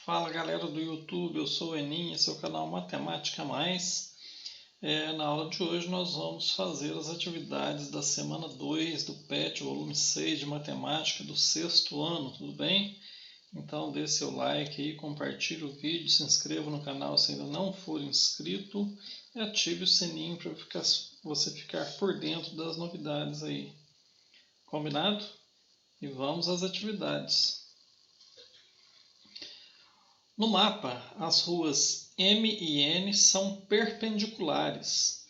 Fala galera do YouTube, eu sou o Eninha, seu canal Matemática Mais. Na aula de hoje nós vamos fazer as atividades da semana 2 do PET, volume 6 de Matemática do sexto ano, tudo bem? Então dê seu like aí, compartilhe o vídeo, se inscreva no canal se ainda não for inscrito e ative o sininho para você ficar por dentro das novidades aí. Combinado? E vamos às atividades. No mapa, as ruas M e N são perpendiculares.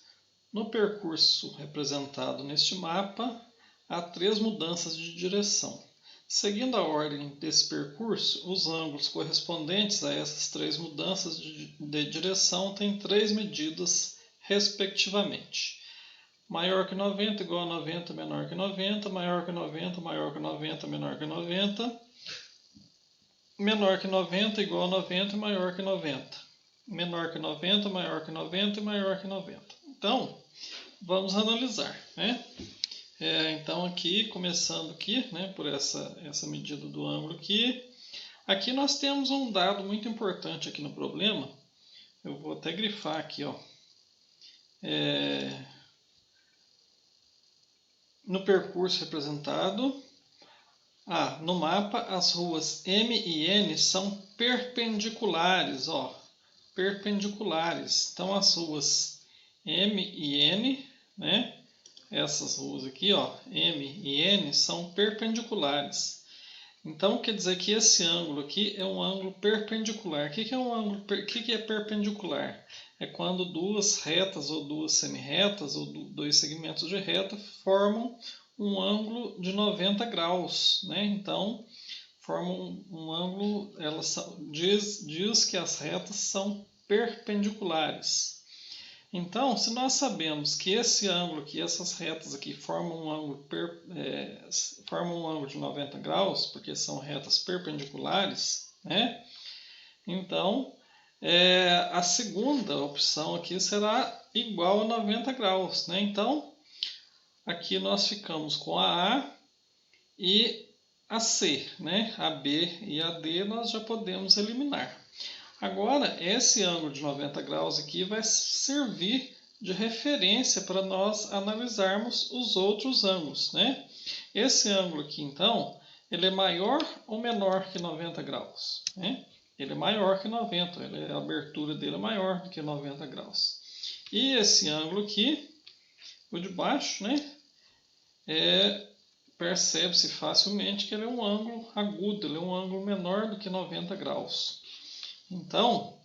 No percurso representado neste mapa, há 3 mudanças de direção. Seguindo a ordem desse percurso, os ângulos correspondentes a essas 3 mudanças de direção têm 3 medidas, respectivamente. Maior que 90, igual a 90, menor que 90, maior que 90, maior que 90, menor que 90. Menor que 90, igual a 90 e maior que 90. Menor que 90, maior que 90 e maior que 90. Então, vamos analisar, né? Então, aqui, começando aqui, né, por essa medida do ângulo aqui. Aqui nós temos um dado muito importante aqui no problema. Eu vou até grifar aqui, ó. No percurso representado... no mapa, as ruas M e N são perpendiculares, ó, perpendiculares. Então, as ruas M e N, né, essas ruas aqui, ó, M e N, são perpendiculares. Então, quer dizer que esse ângulo aqui é um ângulo perpendicular. O que é um ângulo? O que é perpendicular? É quando duas retas ou duas semi-retas ou dois segmentos de reta formam um ângulo de 90 graus, né? Então, formam um ângulo, diz que as retas são perpendiculares. Então, se nós sabemos que esse ângulo aqui, essas retas aqui, formam um ângulo de 90 graus, porque são retas perpendiculares, né? Então, a segunda opção aqui será igual a 90 graus, né? Então, aqui nós ficamos com a A e a C, né? A B e a D nós já podemos eliminar. Agora, esse ângulo de 90 graus aqui vai servir de referência para nós analisarmos os outros ângulos, né? Esse ângulo aqui, então, ele é maior ou menor que 90 graus, né? Ele é maior que 90, a abertura dele é maior do que 90 graus. E esse ângulo aqui, o de baixo, né? Percebe-se facilmente que ele é um ângulo agudo, ele é um ângulo menor do que 90 graus. Então,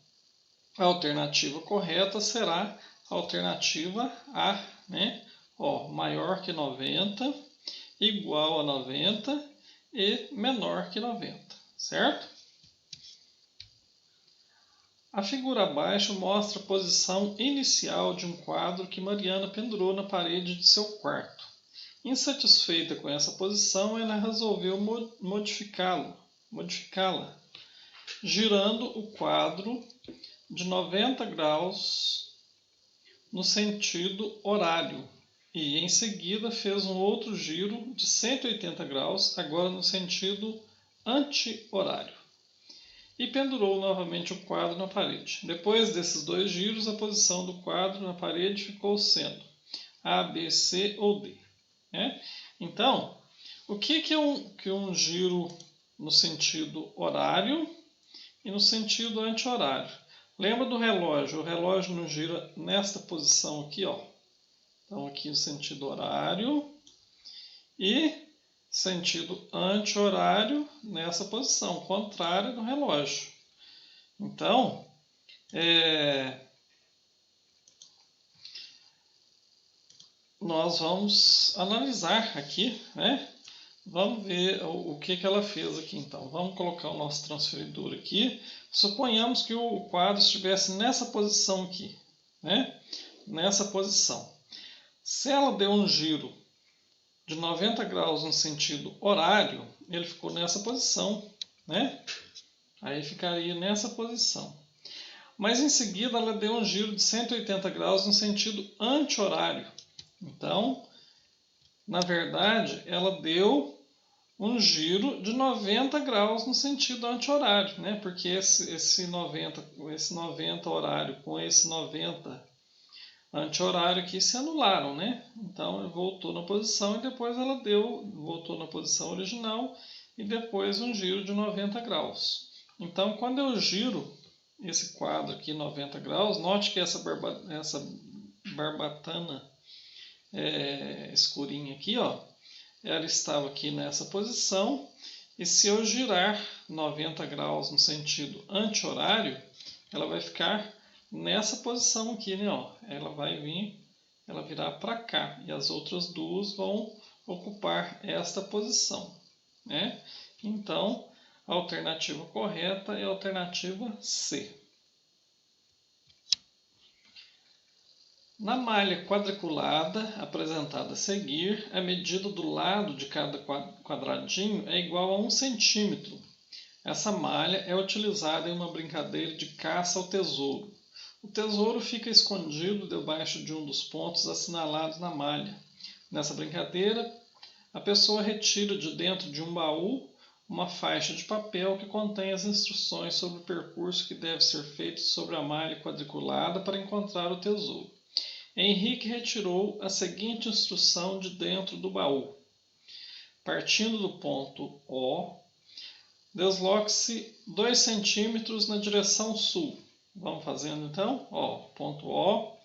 a alternativa correta será a alternativa A, né? Ó, maior que 90, igual a 90 e menor que 90, certo? A figura abaixo mostra a posição inicial de um quadro que Mariana pendurou na parede de seu quarto. Insatisfeita com essa posição, ela resolveu modificá-la, girando o quadro de 90 graus no sentido horário e, em seguida, fez um outro giro de 180 graus, agora no sentido anti-horário, e pendurou novamente o quadro na parede. Depois desses 2 giros, a posição do quadro na parede ficou sendo A, B, C ou D. Então, o que é um giro no sentido horário e no sentido anti-horário? Lembra do relógio? O relógio não gira nesta posição aqui, ó. Então, aqui o sentido horário e sentido anti-horário nessa posição, contrária do relógio. Então, nós vamos analisar aqui, né? Vamos ver o que ela fez aqui, então. Vamos colocar o nosso transferidor aqui. Suponhamos que o quadro estivesse nessa posição aqui, né? Nessa posição. Se ela deu um giro de 90 graus no sentido horário, ele ficou nessa posição, né? Aí ficaria nessa posição. Mas em seguida ela deu um giro de 180 graus no sentido anti-horário. Então, na verdade, ela deu um giro de 90 graus no sentido anti-horário, né? Porque esse 90 horário com esse 90 anti-horário aqui se anularam, né? Então ele voltou na posição e depois ela voltou na posição original e depois um giro de 90 graus. Então quando eu giro esse quadro aqui 90 graus, note que essa barbatana escurinha aqui, ó, ela estava aqui nessa posição, e se eu girar 90 graus no sentido anti-horário, ela vai ficar nessa posição aqui, né? Ó. Ela vai virar para cá, e as outras duas vão ocupar esta posição, né? Então, a alternativa correta é a alternativa C. Na malha quadriculada apresentada a seguir, a medida do lado de cada quadradinho é igual a 1 centímetro. Essa malha é utilizada em uma brincadeira de caça ao tesouro. O tesouro fica escondido debaixo de um dos pontos assinalados na malha. Nessa brincadeira, a pessoa retira de dentro de um baú uma faixa de papel que contém as instruções sobre o percurso que deve ser feito sobre a malha quadriculada para encontrar o tesouro. Henrique retirou a seguinte instrução de dentro do baú. Partindo do ponto O, desloque-se 2 centímetros na direção sul. Vamos fazendo então? Ó, ponto O,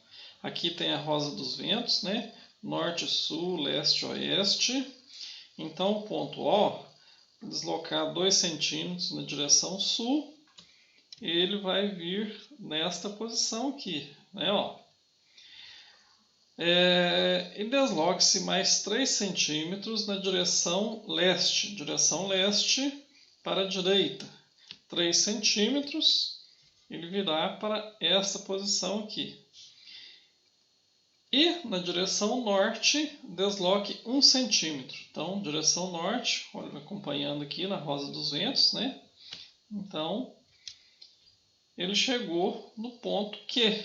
aqui tem a rosa dos ventos, né? Norte, sul, leste, oeste. Então, o ponto O, deslocar 2 centímetros na direção sul, ele vai vir nesta posição aqui, né? Ó. E desloque-se mais 3 centímetros na direção leste para a direita. 3 centímetros, ele virá para essa posição aqui. E na direção norte, desloque 1 centímetro. Então, direção norte, olha, acompanhando aqui na rosa dos ventos, né? Então, ele chegou no ponto Q.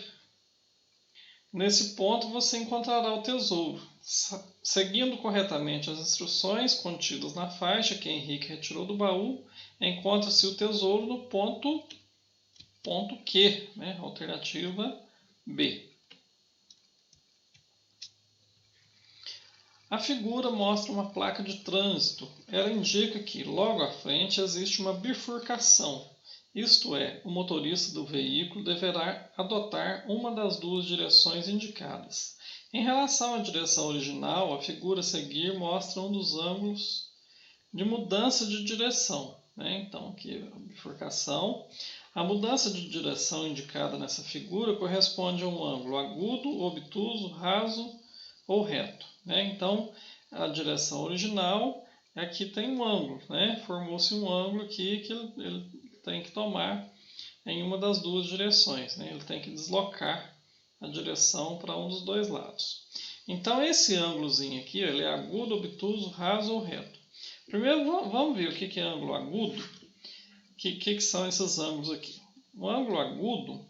Nesse ponto você encontrará o tesouro. Seguindo corretamente as instruções contidas na faixa que Henrique retirou do baú, encontra-se o tesouro no ponto Q, né? Alternativa B. A figura mostra uma placa de trânsito. Ela indica que logo à frente existe uma bifurcação. Isto é, o motorista do veículo deverá adotar uma das duas direções indicadas. Em relação à direção original, a figura a seguir mostra um dos ângulos de mudança de direção, né? Então, aqui a bifurcação. A mudança de direção indicada nessa figura corresponde a um ângulo agudo, obtuso, raso ou reto, né? Então, a direção original, aqui tem um ângulo, né? Formou-se um ângulo aqui que ele tem que tomar em uma das duas direções, né? Ele tem que deslocar a direção para um dos dois lados. Então, esse ângulozinho aqui, ele é agudo, obtuso, raso ou reto. Primeiro, vamos ver o que é ângulo agudo. O que são esses ângulos aqui? O ângulo agudo,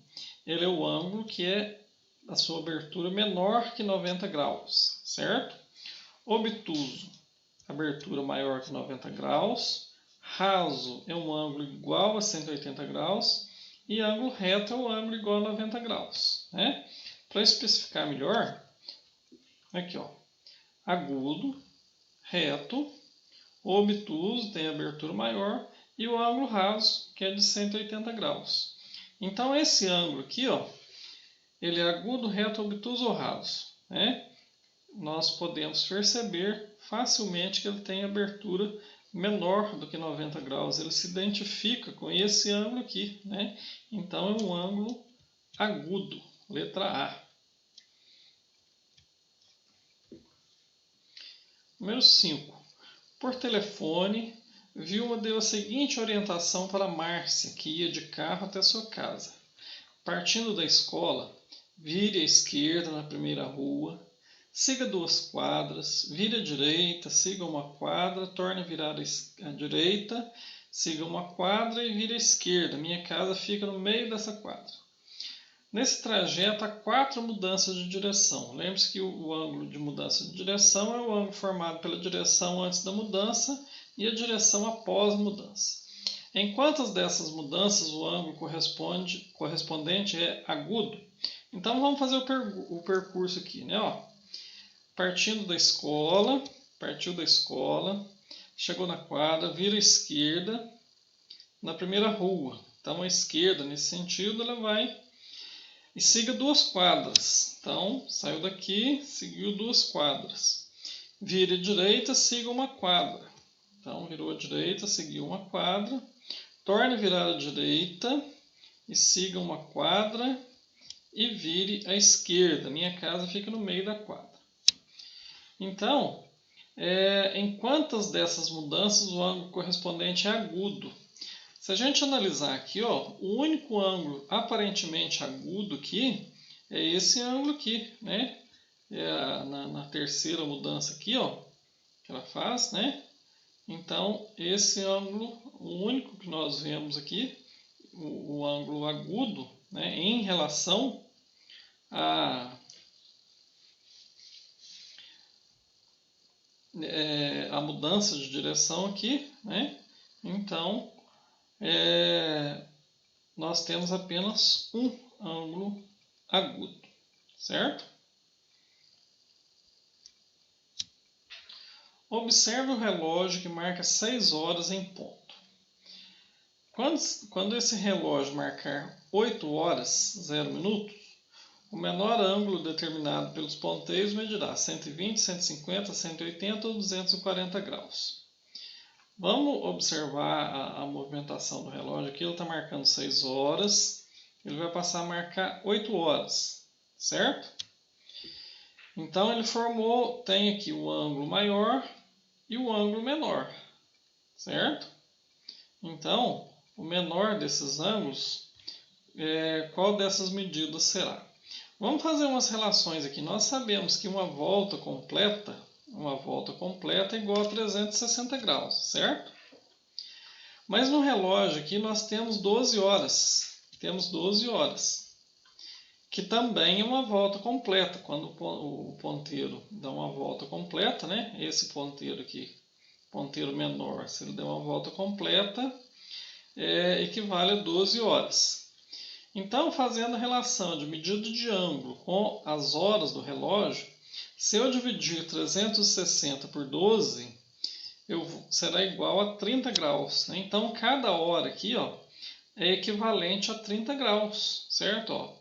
ele é o ângulo que é a sua abertura menor que 90 graus, certo? Obtuso, abertura maior que 90 graus. Raso é um ângulo igual a 180 graus. E ângulo reto é um ângulo igual a 90 graus, né? Para especificar melhor, aqui ó, agudo, reto, obtuso tem abertura maior e o ângulo raso, que é de 180 graus. Então esse ângulo aqui, ó, ele é agudo, reto, obtuso ou raso, né? Nós podemos perceber facilmente que ele tem abertura menor do que 90 graus. Ele se identifica com esse ângulo aqui, né? Então é um ângulo agudo, letra A. Número 5. Por telefone, Vilma deu a seguinte orientação para Márcia, que ia de carro até sua casa. Partindo da escola, vire à esquerda na primeira rua, siga 2 quadras, vire à direita, siga 1 quadra, torne a virar à direita, siga 1 quadra e vire à esquerda. Minha casa fica no meio dessa quadra. Nesse trajeto há 4 mudanças de direção. Lembre-se que o ângulo de mudança de direção é o ângulo formado pela direção antes da mudança e a direção após a mudança. Em quantas dessas mudanças o ângulo correspondente é agudo? Então vamos fazer o percurso aqui, né? Ó, partiu da escola, chegou na quadra, vira à esquerda, na primeira rua. Então a esquerda, nesse sentido, ela vai e siga 2 quadras. Então saiu daqui, seguiu 2 quadras. Vira à direita, siga 1 quadra. Então virou à direita, seguiu 1 quadra. Torne a virar à direita e siga 1 quadra e vire à esquerda. Minha casa fica no meio da quadra. Então, em quantas dessas mudanças o ângulo correspondente é agudo? Se a gente analisar aqui, ó, o único ângulo aparentemente agudo aqui é esse ângulo aqui, né? Na terceira mudança aqui, ó, que ela faz, né? Então, esse ângulo, o único que nós vemos aqui, o ângulo agudo, né, em relação a mudança de direção aqui, né? Então, nós temos apenas um ângulo agudo, certo? Observe o relógio que marca 6 horas em ponto. Quando esse relógio marcar 8 horas, 0 minutos, o menor ângulo determinado pelos ponteiros medirá 120, 150, 180 ou 240 graus. Vamos observar a movimentação do relógio aqui. Ele está marcando 6 horas, ele vai passar a marcar 8 horas, certo? Então ele tem aqui o ângulo maior e o ângulo menor, certo? Então, o menor desses ângulos, qual dessas medidas será? Vamos fazer umas relações aqui. Nós sabemos que uma volta completa é igual a 360 graus, certo? Mas no relógio aqui nós temos 12 horas. Temos 12 horas, que também é uma volta completa. Quando o ponteiro dá uma volta completa, né? Esse ponteiro aqui, ponteiro menor, se ele der uma volta completa, equivale a 12 horas. Então, fazendo a relação de medida de ângulo com as horas do relógio, se eu dividir 360 por 12, será igual a 30 graus. Né? Então, cada hora aqui, ó, é equivalente a 30 graus, certo? Ó,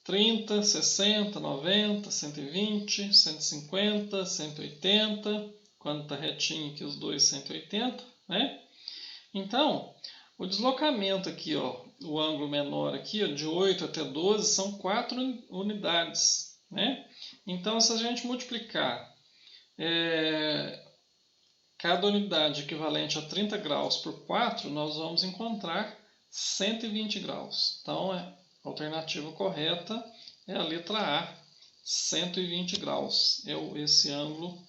30, 60, 90, 120, 150, 180, quando está retinho aqui os dois 180, né? Então, o deslocamento aqui, ó, o ângulo menor aqui, ó, de 8 até 12, são 4 unidades, né? Então, se a gente multiplicar cada unidade equivalente a 30 graus por 4, nós vamos encontrar 120 graus. Então, a alternativa correta é a letra A, 120 graus. Esse ângulo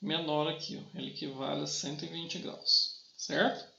menor aqui, ó, ele equivale a 120 graus, certo?